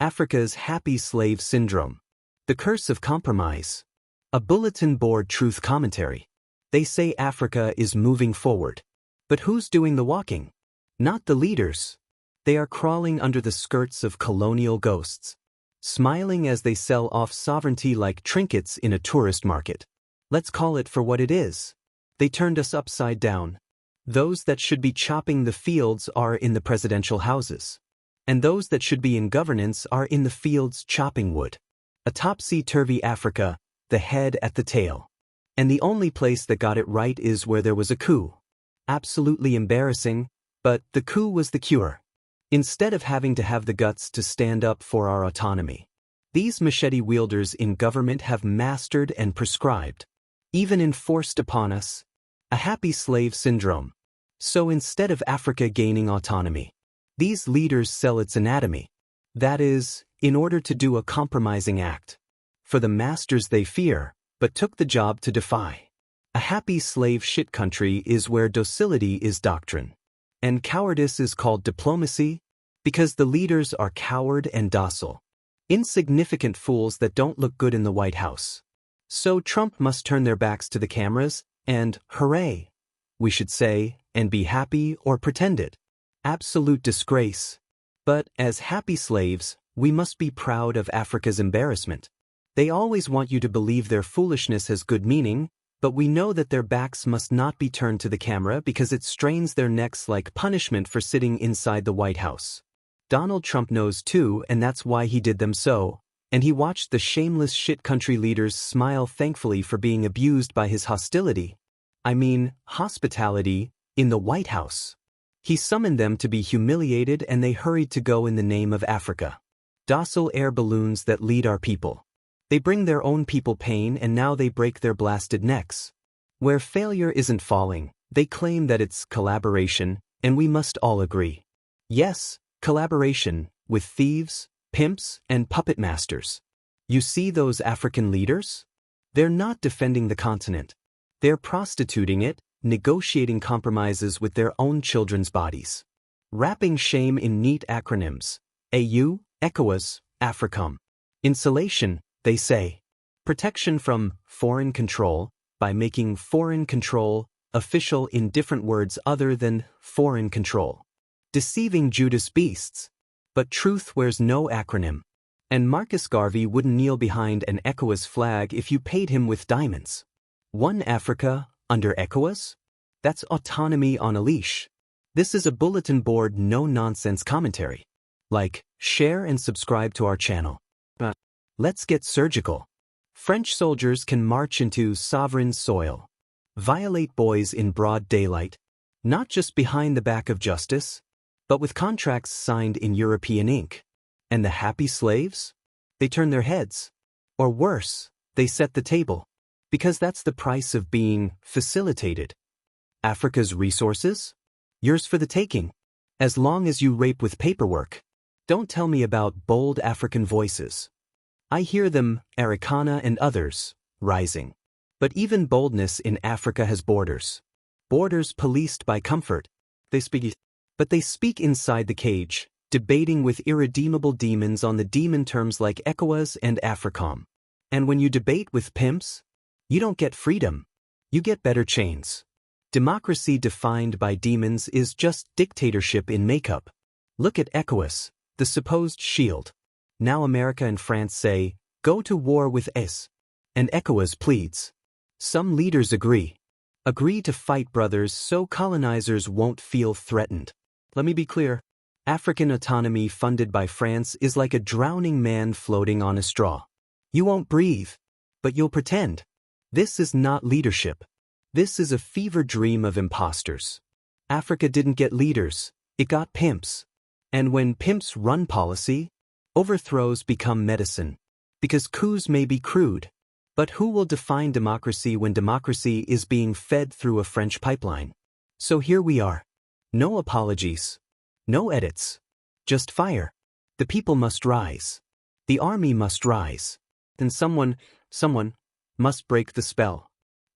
Africa's happy slave syndrome. The curse of compromise. A bulletin board truth commentary. They say Africa is moving forward. But who's doing the walking? Not the leaders. They are crawling under the skirts of colonial ghosts, smiling as they sell off sovereignty like trinkets in a tourist market. Let's call it for what it is. They turned us upside down. Those that should be chopping the fields are in the presidential houses. And those that should be in governance are in the fields chopping wood. A topsy-turvy Africa, the head at the tail. And the only place that got it right is where there was a coup. Absolutely embarrassing, but the coup was the cure. Instead of having to have the guts to stand up for our autonomy, these machete wielders in government have mastered and prescribed, even enforced upon us, a happy slave syndrome. So instead of Africa gaining autonomy, these leaders sell its anatomy. That is, in order to do a compromising act. For the masters they fear, but took the job to defy. A happy slave shit country is where docility is doctrine. And cowardice is called diplomacy, because the leaders are coward and docile. Insignificant fools that don't look good in the White House. So Trump must turn their backs to the cameras, and hooray, we should say, and be happy or pretend it. Absolute disgrace. But as happy slaves, we must be proud of Africa's embarrassment. They always want you to believe their foolishness has good meaning, but we know that their backs must not be turned to the camera because it strains their necks like punishment for sitting inside the White House. Donald Trump knows too, and that's why he did them so, and he watched the shameless shit country leaders smile thankfully for being abused by his hostility. I mean, hospitality, in the White House. He summoned them to be humiliated and they hurried to go in the name of Africa. Docile air balloons that lead our people. They bring their own people pain and now they break their blasted necks. Where failure isn't falling, they claim that it's collaboration, and we must all agree. Yes, collaboration, with thieves, pimps, and puppet masters. You see those African leaders? They're not defending the continent. They're prostituting it, negotiating compromises with their own children's bodies. Wrapping shame in neat acronyms. AU, ECOWAS, AFRICOM. Insulation, they say. Protection from foreign control by making foreign control official in different words other than foreign control. Deceiving Judas beasts. But truth wears no acronym. And Marcus Garvey wouldn't kneel behind an ECOWAS flag if you paid him with diamonds. One Africa, under ECOWAS? That's autonomy on a leash. This is a bulletin board no-nonsense commentary. Like, share and subscribe to our channel. But let's get surgical. French soldiers can march into sovereign soil. Violate boys in broad daylight. Not just behind the back of justice, but with contracts signed in European ink. And the happy slaves? They turn their heads. Or worse, they set the table. Because that's the price of being facilitated. Africa's resources? Yours for the taking. As long as you rape with paperwork. Don't tell me about bold African voices. I hear them, Arikana and others, rising. But even boldness in Africa has borders. Borders policed by comfort. But they speak inside the cage, debating with irredeemable demons on the demon terms like ECOWAS and AFRICOM. And when you debate with pimps, you don't get freedom. You get better chains. Democracy defined by demons is just dictatorship in makeup. Look at ECOWAS, the supposed shield. Now America and France say, go to war with us. And ECOWAS pleads. Some leaders agree. Agree to fight brothers so colonizers won't feel threatened. Let me be clear. African autonomy funded by France is like a drowning man floating on a straw. You won't breathe, but you'll pretend. This is not leadership. This is a fever dream of imposters. Africa didn't get leaders, it got pimps. And when pimps run policy, overthrows become medicine. Because coups may be crude. But who will define democracy when democracy is being fed through a French pipeline? So here we are. No apologies. No edits. Just fire. The people must rise. The army must rise. Then someone must break the spell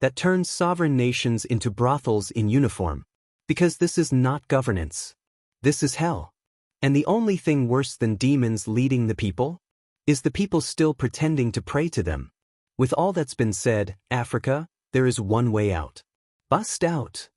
that turns sovereign nations into brothels in uniform. Because this is not governance. This is hell. And the only thing worse than demons leading the people? Is the people still pretending to pray to them. With all that's been said, Africa, there is one way out. Bust out.